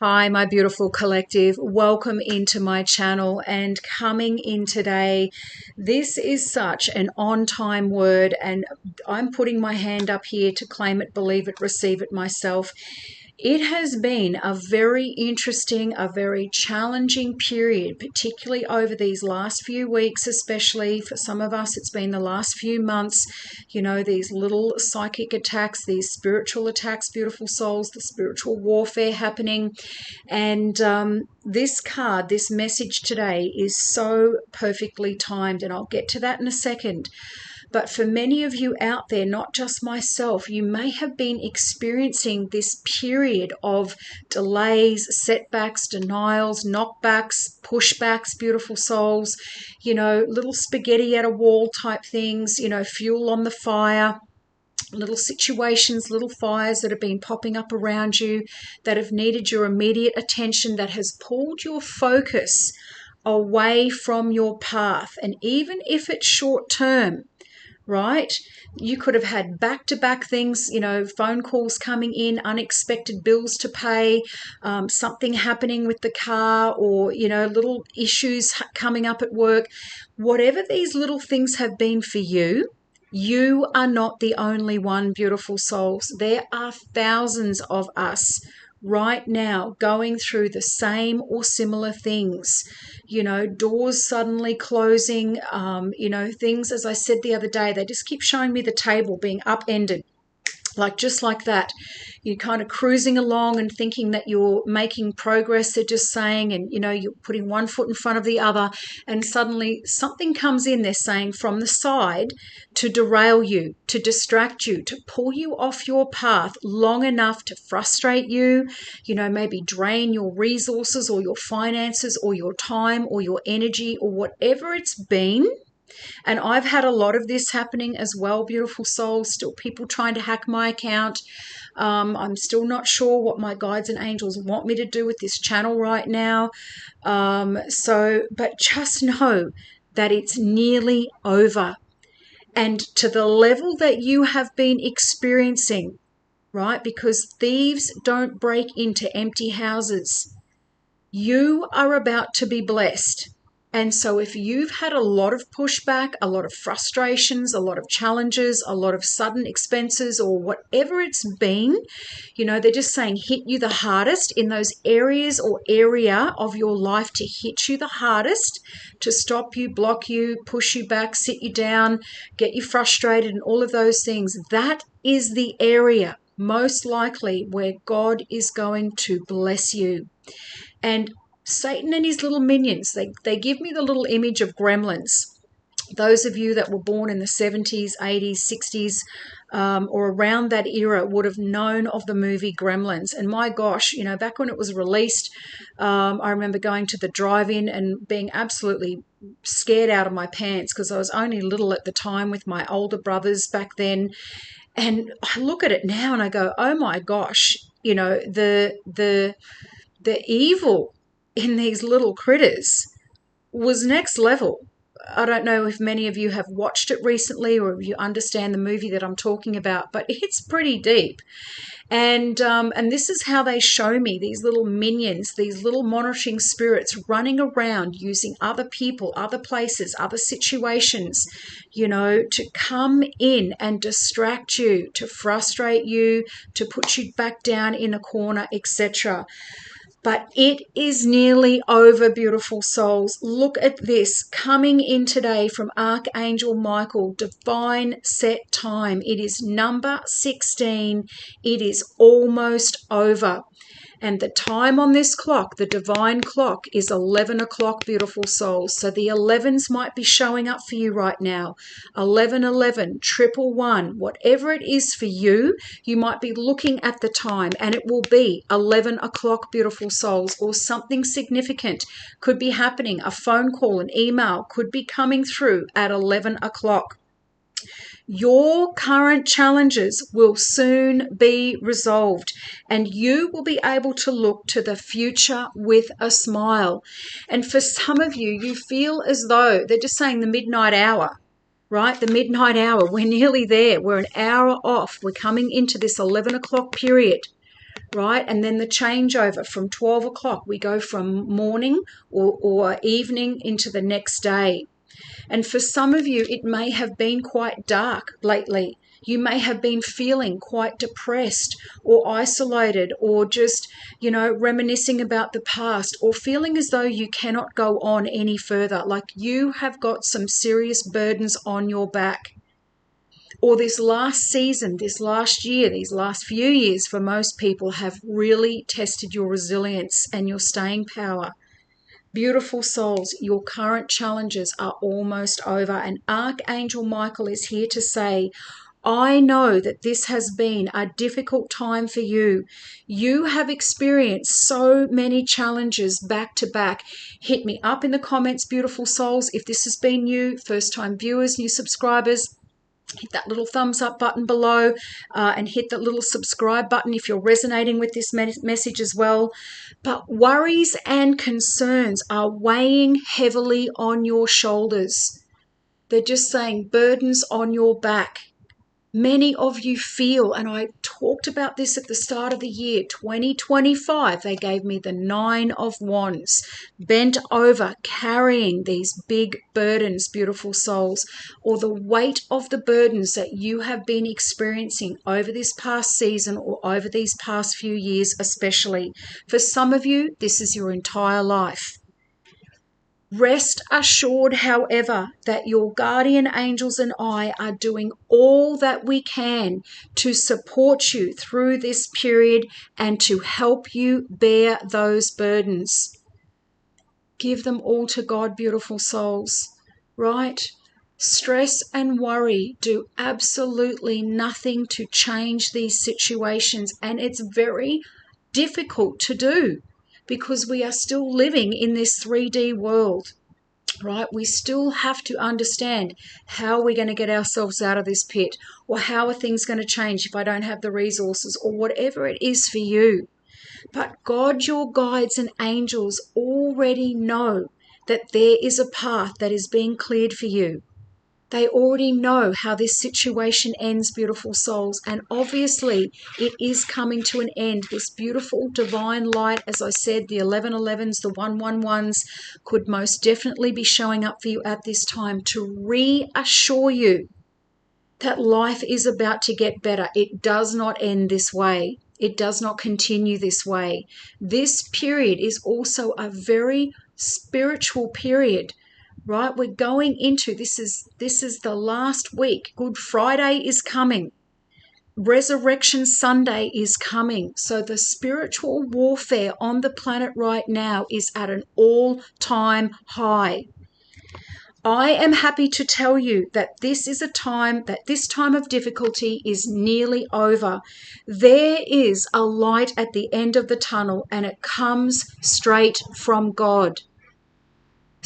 Hi, my beautiful collective. Welcome into my channel and coming in today. This is such an on-time word, and I'm putting my hand up here to claim it, believe it, receive it myself. It has been a very interesting, a very challenging period, particularly over these last few weeks, especially for some of us, it's been the last few months. You know, these little psychic attacks, these spiritual attacks, beautiful souls, the spiritual warfare happening. And this card, this message today is so perfectly timed, and I'll get to that in a second. But for many of you out there, not just myself, you may have been experiencing this period of delays, setbacks, denials, knockbacks, pushbacks, beautiful souls, little spaghetti at a wall type things, fuel on the fire. Little situations, little fires that have been popping up around you that have needed your immediate attention, that has pulled your focus away from your path. And even if it's short term, right? You could have had back-to-back things, phone calls coming in, unexpected bills to pay, something happening with the car, or, little issues coming up at work. Whatever these little things have been for you, you are not the only one, beautiful souls. There are thousands of us right now going through the same or similar things. Doors suddenly closing, things, as I said the other day, they just keep showing me the table being upended. Just like that. You're kind of cruising along and thinking that you're making progress, they're just saying, and you're putting one foot in front of the other, and suddenly something comes in, they're saying, from the side to derail you, to distract you, to pull you off your path long enough to frustrate you, maybe drain your resources or your finances or your time or your energy or whatever it's been. And I've had a lot of this happening as well, beautiful souls. Still people trying to hack my account. I'm still not sure what my guides and angels want me to do with this channel right now. But just know that it's nearly over. And to the level that you have been experiencing, right? Because thieves don't break into empty houses. You are about to be blessed. And so if you've had a lot of pushback, a lot of frustrations, a lot of challenges, a lot of sudden expenses, or whatever it's been, they're just saying hit you the hardest in those areas or area of your life, to hit you the hardest, to stop you, block you, push you back, sit you down, get you frustrated, and all of those things. That is the area most likely where God is going to bless you. And Satan and his little minions, they give me the little image of gremlins. Those of you that were born in the 70s, 80s, 60s, or around that era would have known of the movie Gremlins. And my gosh, back when it was released, I remember going to the drive-in and being absolutely scared out of my pants, because I was only little at the time with my older brothers back then. And I look at it now and I go, oh my gosh, the evil in these little critters was next level. I don't know if many of you have watched it recently or if you understand the movie that I'm talking about, but it's pretty deep. And this is how they show me these little minions, these little monitoring spirits running around using other people, other places, other situations, to come in and distract you, to frustrate you, to put you back down in a corner, etc. But it is nearly over, beautiful souls. Look at this coming in today from Archangel Michael, divine set time. It is number 16. It is almost over. And the time on this clock, the divine clock, is 11 o'clock, beautiful souls. So the 11s might be showing up for you right now. 1111, 111, whatever it is for you, you might be looking at the time and it will be 11 o'clock, beautiful souls, or something significant could be happening. A phone call, an email could be coming through at 11 o'clock. Your current challenges will soon be resolved, and you will be able to look to the future with a smile. And for some of you, you feel as though they're just saying the midnight hour, right? The midnight hour. We're nearly there. We're an hour off. We're coming into this 11 o'clock period. right? And then the changeover from 12 o'clock, we go from morning or evening into the next day. And for some of you, it may have been quite dark lately. You may have been feeling quite depressed or isolated or just, reminiscing about the past or feeling as though you cannot go on any further, like you have got some serious burdens on your back. Or this last season, this last year, these last few years for most people have really tested your resilience and your staying power. Beautiful souls, your current challenges are almost over, and Archangel Michael is here to say, I know that this has been a difficult time for you. You have experienced so many challenges back to back. Hit me up in the comments, beautiful souls, if this has been you, first-time viewers, new subscribers. Hit that little thumbs up button below and hit that little subscribe button if you're resonating with this message as well. But worries and concerns are weighing heavily on your shoulders. They're just saying burdens on your back. Many of you feel, and I talked about this at the start of the year, 2025, they gave me the 9 of Wands, bent over, carrying these big burdens, beautiful souls, or the weight of the burdens that you have been experiencing over this past season or over these past few years especially. For some of you, this is your entire life. Rest assured, however, that your guardian angels and I are doing all that we can to support you through this period and to help you bear those burdens. Give them all to God, beautiful souls, right? Stress and worry do absolutely nothing to change these situations, and it's very difficult to do, because we are still living in this 3D world, right? We still have to understand how we're going to get ourselves out of this pit, or how are things going to change if I don't have the resources, or whatever it is for you. But God, your guides and angels already know that there is a path that is being cleared for you. They already know how this situation ends, beautiful souls, and obviously it is coming to an end. This beautiful divine light, as I said, the 1111s, the 111s could most definitely be showing up for you at this time to reassure you that life is about to get better. It does not end this way. It does not continue this way. This period is also a very spiritual period. Right, we're going into this is the last week. Good Friday is coming. Resurrection Sunday is coming. So the spiritual warfare on the planet right now is at an all-time high. I am happy to tell you that this time of difficulty is nearly over. There is a light at the end of the tunnel, and it comes straight from God.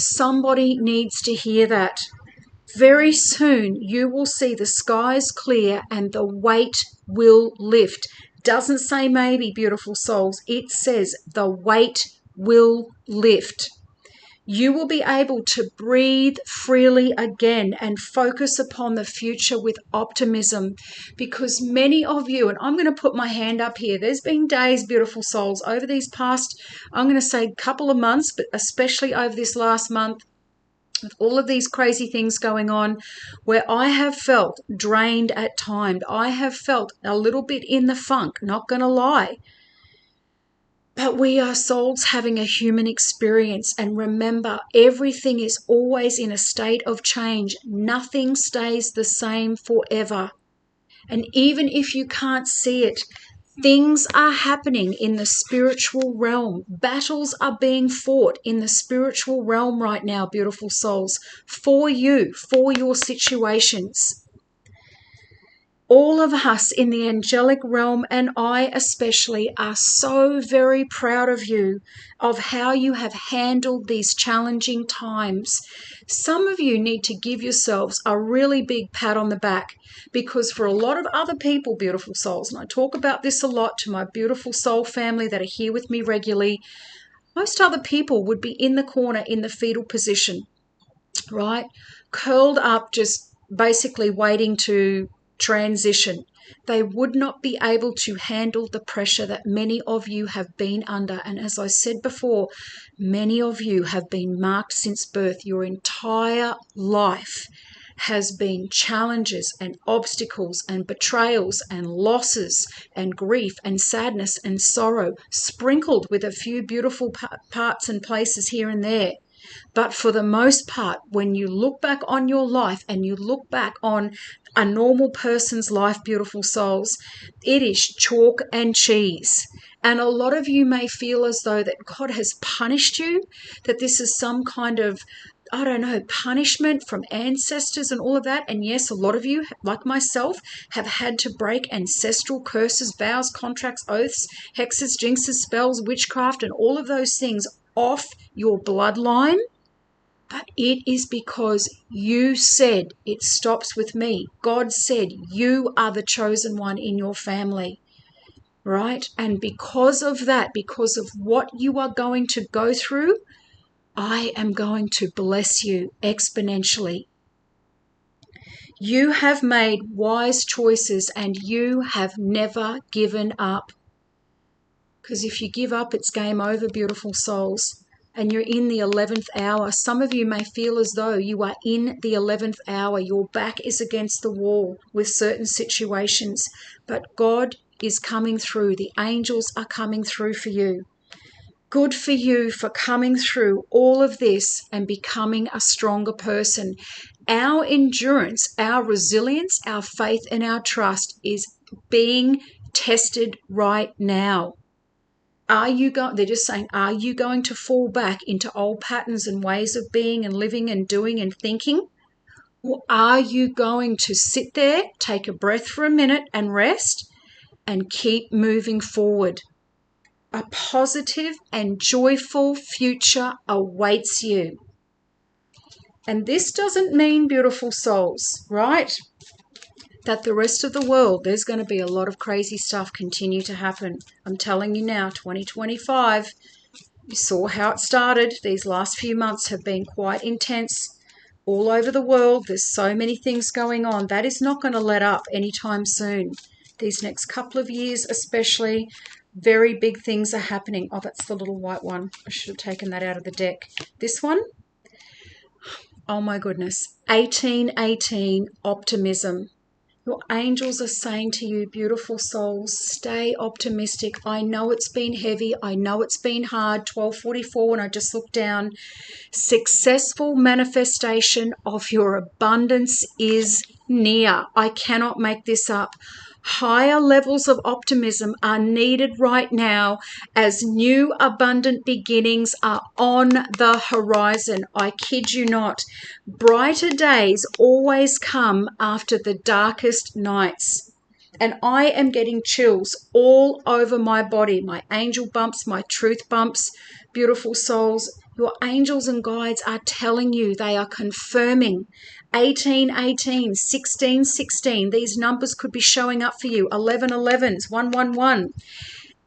Somebody needs to hear that. Very soon you will see the skies clear and the weight will lift. Doesn't say maybe, beautiful souls. It says the weight will lift. You will be able to breathe freely again and focus upon the future with optimism, because many of you, and I'm going to put my hand up here, there's been days, beautiful souls, over these past, I'm going to say couple of months, but especially over this last month, with all of these crazy things going on, where I have felt drained at times. I have felt a little bit in the funk, not going to lie. But we are souls having a human experience, and remember, everything is always in a state of change. Nothing stays the same forever. And even if you can't see it, things are happening in the spiritual realm. Battles are being fought in the spiritual realm right now, beautiful souls, for you, for your situations. All of us in the angelic realm, and I especially, are so very proud of you, of how you have handled these challenging times. Some of you need to give yourselves a really big pat on the back, because for a lot of other people, beautiful souls, and I talk about this a lot to my beautiful soul family that are here with me regularly, most other people would be in the corner in the fetal position, right? Curled up, just basically waiting to transition. They would not be able to handle the pressure that many of you have been under. And as I said before, many of you have been marked since birth. Your entire life has been challenges and obstacles and betrayals and losses and grief and sadness and sorrow, sprinkled with a few beautiful parts and places here and there. But for the most part, when you look back on your life and you look back on a normal person's life, beautiful souls, it is chalk and cheese. And a lot of you may feel as though that God has punished you, that this is some kind of, I don't know, punishment from ancestors and all of that. And yes, a lot of you, like myself, have had to break ancestral curses, vows, contracts, oaths, hexes, jinxes, spells, witchcraft, and all of those things off your bloodline. But it is because you said it stops with me. God said you are the chosen one in your family, right? And because of that, because of what you are going to go through, I am going to bless you exponentially. You have made wise choices and you have never given up. Because if you give up, it's game over, beautiful souls. And you're in the 11th hour. Some of you may feel as though you are in the 11th hour. Your back is against the wall with certain situations. But God is coming through. The angels are coming through for you. Good for you for coming through all of this and becoming a stronger person. Our endurance, our resilience, our faith, and our trust is being tested right now. They're just saying, are you going to fall back into old patterns and ways of being and living and doing and thinking? Or are you going to sit there, take a breath for a minute and rest and keep moving forward? A positive and joyful future awaits you. And this doesn't mean, beautiful souls, right, that the rest of the world, there's going to be a lot of crazy stuff continue to happen. I'm telling you now, 2025, you saw how it started. These last few months have been quite intense all over the world. There's so many things going on. That is not going to let up anytime soon. These next couple of years especially, very big things are happening. Oh, that's the little white one. I should have taken that out of the deck. This one, oh my goodness, 1818 optimism. Your angels are saying to you, beautiful souls, stay optimistic. I know it's been heavy. I know it's been hard. 1244 when I just looked down. Successful manifestation of your abundance is near. I cannot make this up. Higher levels of optimism are needed right now as new abundant beginnings are on the horizon. I kid you not. Brighter days always come after the darkest nights. And I am getting chills all over my body, my angel bumps, my truth bumps, beautiful souls. Your angels and guides are telling you, they are confirming 1818, 1616. These numbers could be showing up for you. 1111s, 111.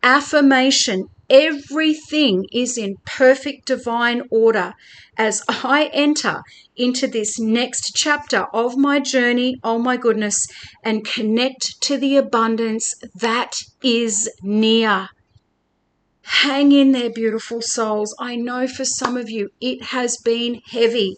Affirmation. Everything is in perfect divine order as I enter into this next chapter of my journey, oh my goodness, and connect to the abundance that is near. Hang in there, beautiful souls. I know for some of you it has been heavy.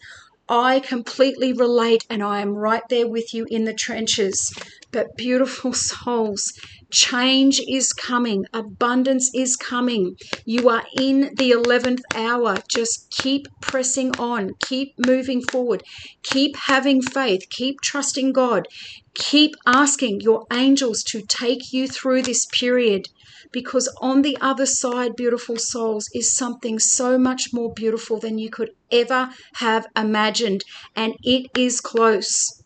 I completely relate and I am right there with you in the trenches. But beautiful souls, change is coming. Abundance is coming. You are in the 11th hour. Just keep pressing on. Keep moving forward. Keep having faith. Keep trusting God. Keep asking your angels to take you through this period. Because on the other side, beautiful souls, is something so much more beautiful than you could ever have imagined. And it is close.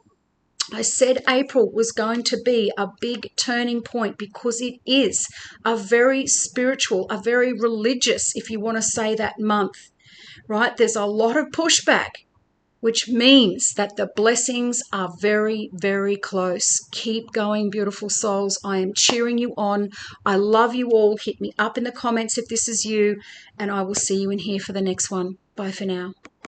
I said April was going to be a big turning point because it is a very spiritual, a very religious, if you want to say that, month, right? There's a lot of pushback, which means that the blessings are very, very close. Keep going, beautiful souls. I am cheering you on. I love you all. Hit me up in the comments if this is you, and I will see you in here for the next one. Bye for now.